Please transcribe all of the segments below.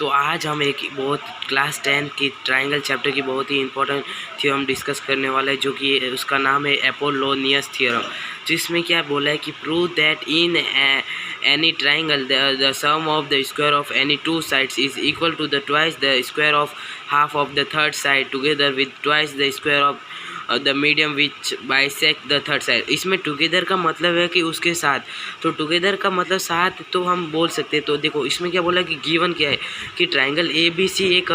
तो आज हम एक बहुत क्लास 10 की ट्राइंगल चैप्टर की बहुत ही इंपॉर्टेंट थ्योरम डिस्कस करने वाला है, जो कि उसका नाम है अपोलोनियस थ्योरम। जिसमें क्या बोला है कि prove that in any triangle the sum of the square of any two sides is equal to the twice the square of half of the third side together with twice the square of the medium which bisect the third side. इसमें together का मतलब है कि उसके साथ, तो together का मतलब साथ तो हम बोल सकते हैं। तो देखो इसमें क्या बोला कि गिवन क्या है कि ट्राइंगल ए बी सी एक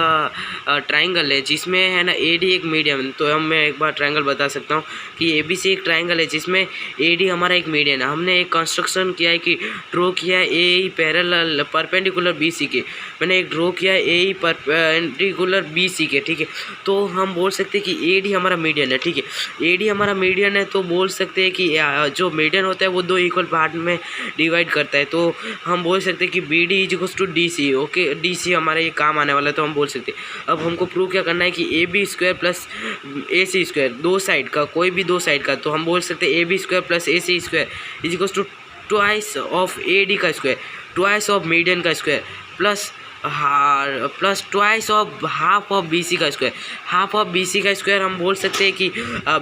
ट्राइंगल है जिसमें है ना ए डी एक मीडियम। तो मैं एक बार ट्राइंगल बता सकता हूँ कि ए बी सी एक ट्राइंगल है जिसमें ए डी हमारा एक मीडियम है। हमने एक कंस्ट्रक्शन किया है कि ड्रॉ किया है ए पैरेलल परपेंडिकुलर बी सी के। मैंने एक ड्रॉ किया है ए परपेंडिकुलर बी सी के, ठीक है। तो हम बोल सकते हैं कि ए डी हमारा मीडियन है, ठीक है। ए डी हमारा मीडियन है तो बोल सकते हैं कि जो मीडियन होता है वो दो इक्वल पार्ट में डिवाइड करता है। तो हम बोल सकते हैं कि B D is equals to D C. Okay, D C हमारा ये काम आने वाला है, तो हम बोल सकते हैं। अब हमको प्रूव क्या करना है कि A B square plus A C square, दो साइड का, कोई भी दो साइड का, तो हम बोल सकते हैं A B square plus A C square is equals to twice of A D का स्क्वायर, ट्वाइस ऑफ मीडियन का square, plus twice of half of B C का square. Half of B C का square हम बोल सकते हैं कि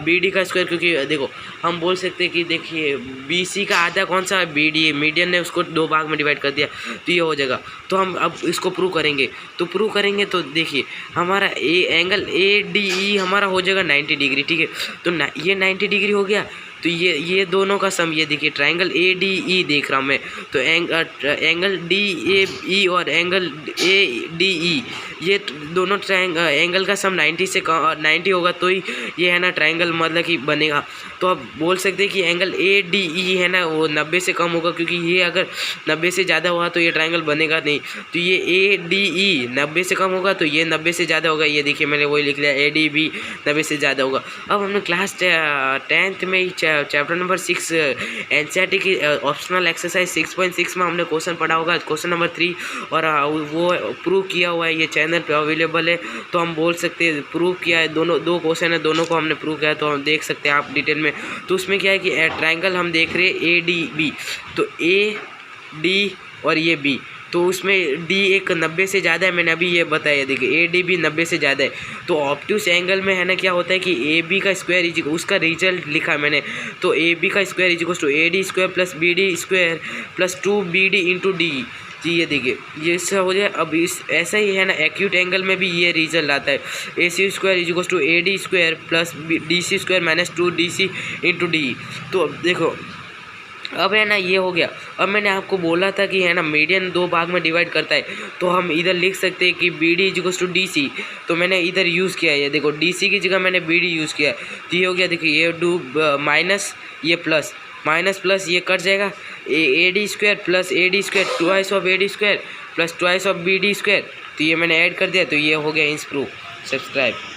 B D का स्क्वायर, क्योंकि देखो हम बोल सकते हैं कि देखिए बी सी का आधा कौन सा है, बी डी, मीडियन ने उसको दो भाग में डिवाइड कर दिया तो ये हो जाएगा। तो हम अब इसको प्रूव करेंगे, तो देखिए हमारा एंगल ए डी ई हमारा हो जाएगा 90 डिग्री, ठीक है। तो ये 90 डिग्री हो गया। तो ये दोनों का सम, ये देखिए ट्राइंगल ए डी ई देख रहा हूँ मैं, तो एंगल डी ए ई और एंगल ए डी ई, ये दोनों एंगल का सम 90 से 90 होगा तो ही ये है ना ट्राइंगल मतलब कि बनेगा। तो अब बोल सकते हैं कि एंगल ए डी ई है ना वो 90 से कम होगा, क्योंकि ये अगर 90 से ज़्यादा हुआ तो ये ट्राइंगल बनेगा नहीं। तो ये ए डी ई 90 से कम होगा तो ये 90 से ज़्यादा होगा। ये देखिए मैंने वही लिख लिया, ए डी भी 90 से ज़्यादा होगा। अब हमने क्लास 10th में ही चैप्टर नंबर 6 एनसीईआरटी की ऑप्शनल एक्सरसाइज 6.6 में हमने क्वेश्चन पढ़ा होगा, क्वेश्चन नंबर 3, और वो प्रूव किया हुआ है, ये चैनल पे अवेलेबल है। तो हम बोल सकते हैं प्रूव किया है, दो क्वेश्चन है, दोनों को हमने प्रूव किया है, तो हम देख सकते हैं आप डिटेल में। तो उसमें क्या है कि ट्राइंगल हम देख रहे हैं ए डी बी, तो ए डी और ये बी, तो उसमें डी एक 90 से ज़्यादा है, मैंने अभी ये बताया। देखिए ए डी भी 90 से ज़्यादा है। तो ऑब्ट्यूस एंगल में है ना क्या होता है कि ए बी का स्क्वायर इज, उसका रिजल्ट लिखा मैंने, तो ए बी का square is equals to A D square plus B D square plus 2BD into D. जी ये देखिए ये सब हो जाए। अब इस ऐसा ही है ना एक्यूट एंगल में भी ये रिजल्ट आता है, A C square is equals to A D square plus D C square minus 2DC into D. तो देखो अब है ना ये हो गया। अब मैंने आपको बोला था कि है ना मीडियन दो भाग में डिवाइड करता है, तो हम इधर लिख सकते हैं कि B D is equals to D C. तो मैंने इधर यूज़ किया है, ये देखो डी सी की जगह मैंने बी डी यूज़ किया है। तो ये हो गया, देखिए ये माइनस, ये प्लस, माइनस प्लस ये कट जाएगा, A D square plus A D square twice of A D square plus twice of B D square. तो ये मैंने ऐड कर दिया, तो ये हो गया इंस प्रूफ। सब्सक्राइब।